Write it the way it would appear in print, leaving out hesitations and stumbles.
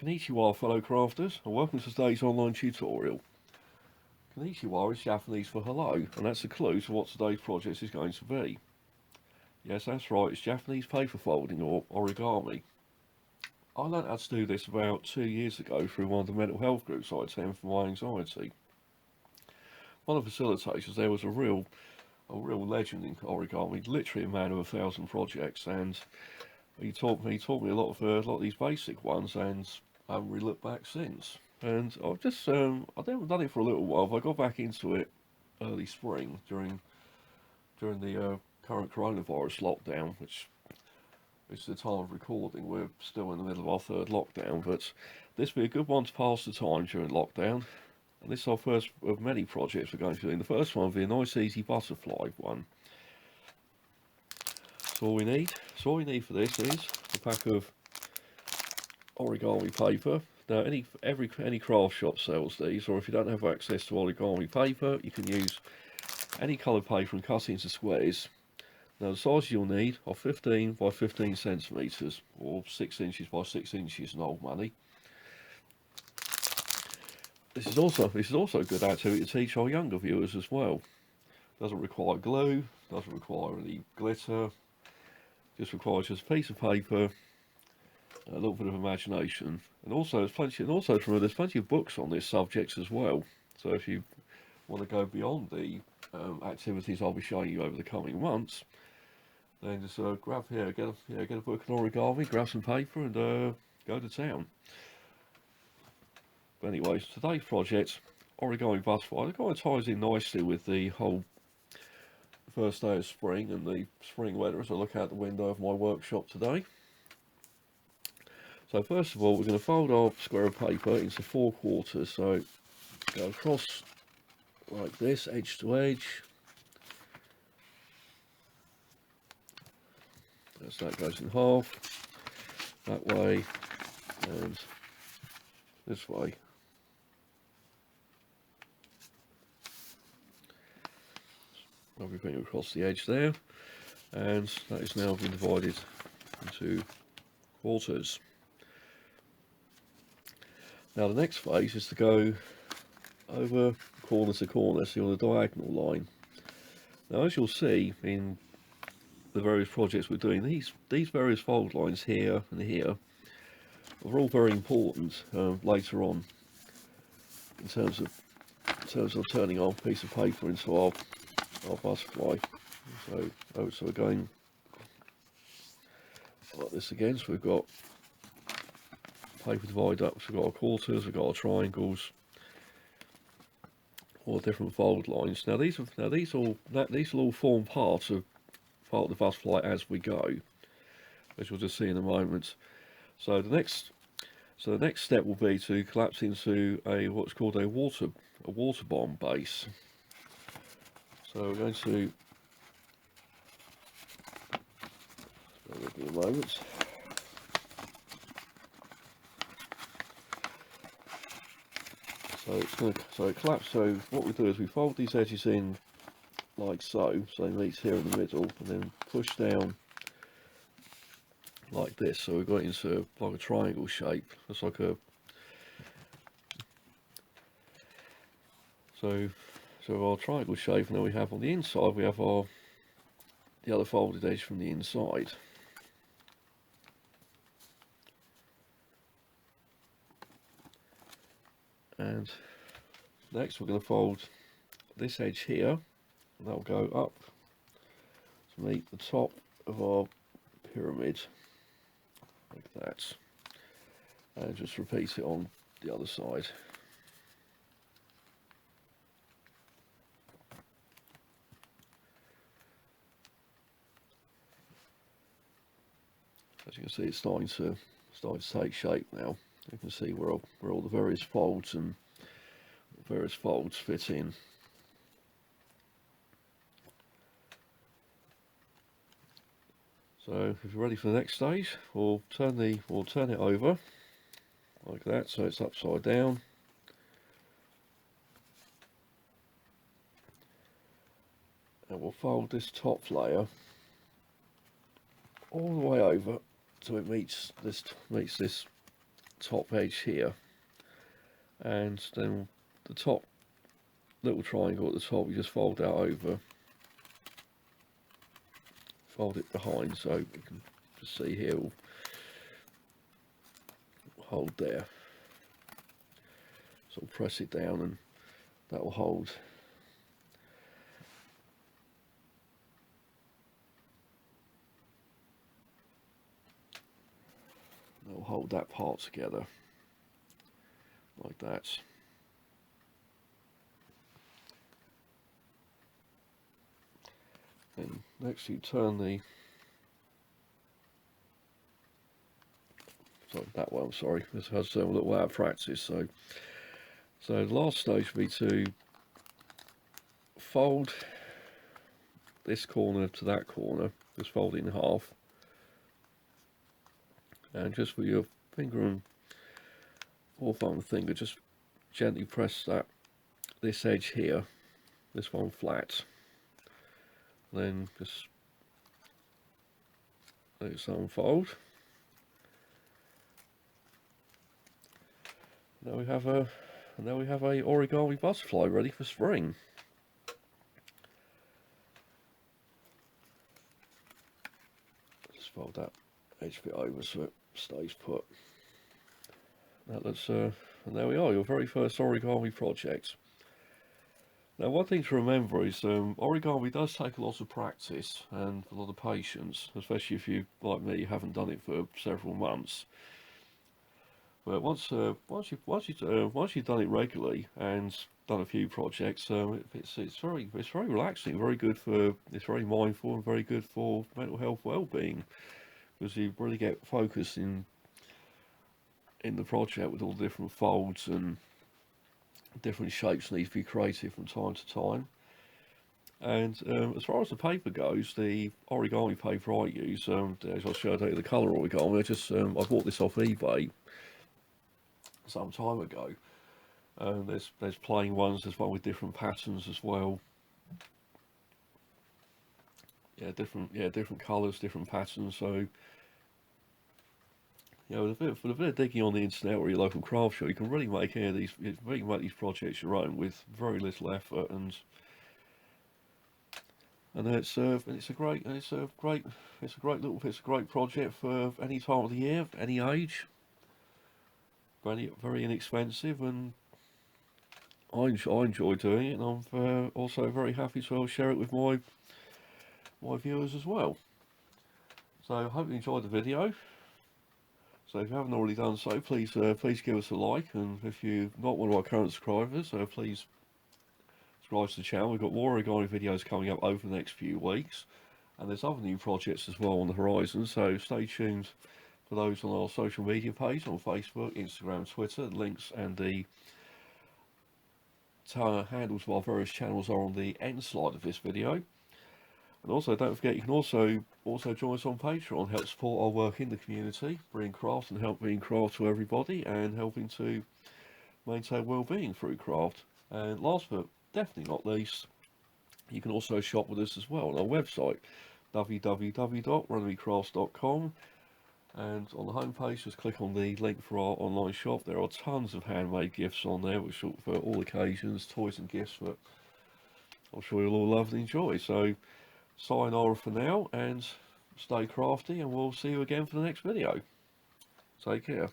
Konnichiwa, fellow crafters, and welcome to today's online tutorial. Konnichiwa is Japanese for hello, and that's a clue to what today's project is going to be. Yes, that's right, it's Japanese paper folding, or origami. I learned how to do this about 2 years ago through one of the mental health groups I attend for my anxiety. One of the facilitators there was a real legend in origami, literally a man of 1,000 projects, and he taught me a lot of these basic ones, and I haven't really looked back since. And I've just I haven't done it for a little while, but I got back into it early spring during the current coronavirus lockdown, which is the time of recording. We're still in the middle of our third lockdown, but this will be a good one to pass the time during lockdown. And this is our first of many projects we're going to do. And the first one will be a nice easy ButterFly one. So all we need for this is a pack of origami paper. Now any craft shop sells these, or if you don't have access to origami paper, you can use any coloured paper and cut it into squares. Now the sizes you'll need are 15 by 15 centimetres, or 6 inches by 6 inches in old money. This is also a good activity to teach our younger viewers as well. Doesn't require glue, doesn't require any glitter, just requires just a piece of paper, a little bit of imagination, and also there's plenty of books on this subject as well. So if you want to go beyond the activities I'll be showing you over the coming months, then just get a book on origami, grab some paper, and go to town. But anyways, today's project, origami ButterFly, it kind of ties in nicely with the whole first day of spring and the spring weather as I look out the window of my workshop today. So first of all, we're going to fold our square of paper into 4 quarters. So go across like this, edge to edge. So that goes in half, that way, and this way. Everything across the edge there, and that is now been divided into quarters. Now the next phase is to go over corner to corner, so you're on a diagonal line. Now as you'll see in the various projects we're doing, these various fold lines here and here are all very important later on in terms of turning our piece of paper into our ButterFly. So we're going like this again. So we've got paper divided up. So we've got our quarters, we've got our triangles, all different fold lines. Now these will all form part of the ButterFly as we go, as you'll just see in a moment. So the next step will be to collapse into what's called a water bomb base. So we're going to give me a moment. So it collapses. So what we do is we fold these edges in like so they meet here in the middle, and then push down like this. So we've got it into like a triangle shape. It's like a so our triangle shape, and then we have on the inside we have the other folded edge from the inside. And next we're going to fold this edge here, and that'll go up to meet the top of our pyramid like that, and just repeat it on the other side. As you can see, it's starting to take shape now. You can see where all the various folds fit in. So if you're ready for the next stage, we'll turn it over like that, so it's upside down. And we'll fold this top layer all the way over so it meets this top edge here, and then the top little triangle at the top, you just fold that over, fold it behind, so you can just see here, will hold there. So press it down and that will hold. That will hold that part together like that. And next you turn the, sorry, that way, I'm sorry, this has a little out of practice. So the last stage would be to fold this corner to that corner, just fold it in half, and just with your finger and fourth thumb finger, just gently press this edge here, this one flat, then just let it unfold. Now we have a origami butterfly ready for spring. Just fold that edge bit over so it stays put. Now let's and there we are, your very first origami project. Now one thing to remember is origami does take a lot of practice and a lot of patience, especially if you, like me, haven't done it for several months. But once you've done it regularly and done a few projects, it's very relaxing, very good for, it's very mindful and very good for mental health well-being, because you really get focused in the project with all the different folds and different shapes need to be created from time to time. And as far as the paper goes, the origami paper I use, as I showed you the colour origami, I bought this off eBay some time ago. There's plain ones, there's one with different patterns as well. Yeah, different colours, different patterns. So, you know, with a bit of digging on the internet or your local craft shop, you can really make these projects your own with very little effort, and it's a great project for any time of the year, any age. Very inexpensive, and I enjoy doing it, and I'm also very happy to share it with my viewers as well. So I hope you enjoyed the video. So if you haven't already done so, please give us a like, and if you're not one of our current subscribers, please subscribe to the channel. We've got more origami videos coming up over the next few weeks, and there's other new projects as well on the horizon, so stay tuned for those on our social media page on Facebook, Instagram, Twitter. The links and the handles of our various channels are on the end slide of this video. And also, don't forget, you can also join us on Patreon, help support our work in the community, bring craft and help bring craft to everybody, and helping to maintain well-being through craft. And last but definitely not least, you can also shop with us as well on our website, www.runnymedecrafts.com. And on the homepage, just click on the link for our online shop. There are tons of handmade gifts on there, which are for all occasions, toys and gifts that I'm sure you'll all love and enjoy. So, sayonara for now, and stay crafty, and we'll see you again for the next video. Take care.